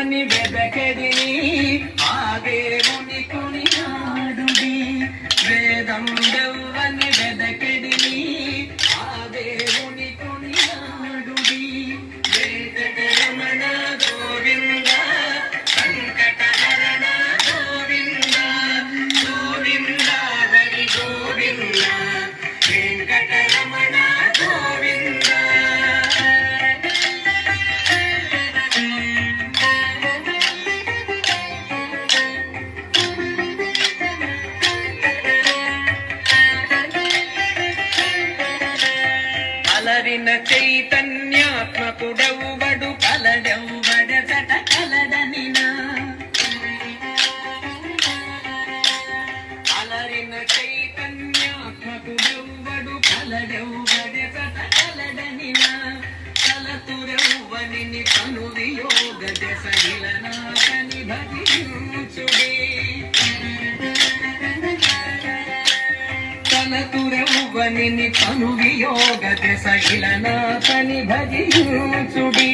దేవుని వెదకెడిని ఆ దేవుని కొనియాడుడి వేదం దెవ్వని వెదకెడిని ఆ దేవుని కొనియాడుడి వెంకటరమణ గోవింద సంకటహరణ గోవింద గోవింద హరి గోవింద వెంకటరమణ గోవింద. అలరిన చైతన్యాత్మకుడెవ్వడు కలడెవ్వడెసట కలడనినా అలరిన చైతన్యాత్మకుడెవ్వడు కలడెవ్వడెసట కలడనినా కలతురెవ్వనిని తను వియోగ దశయిలనాకని భజించుడే కలతురెవ్వనిని తను వియోగ దశయిలనాకని భజించుడి.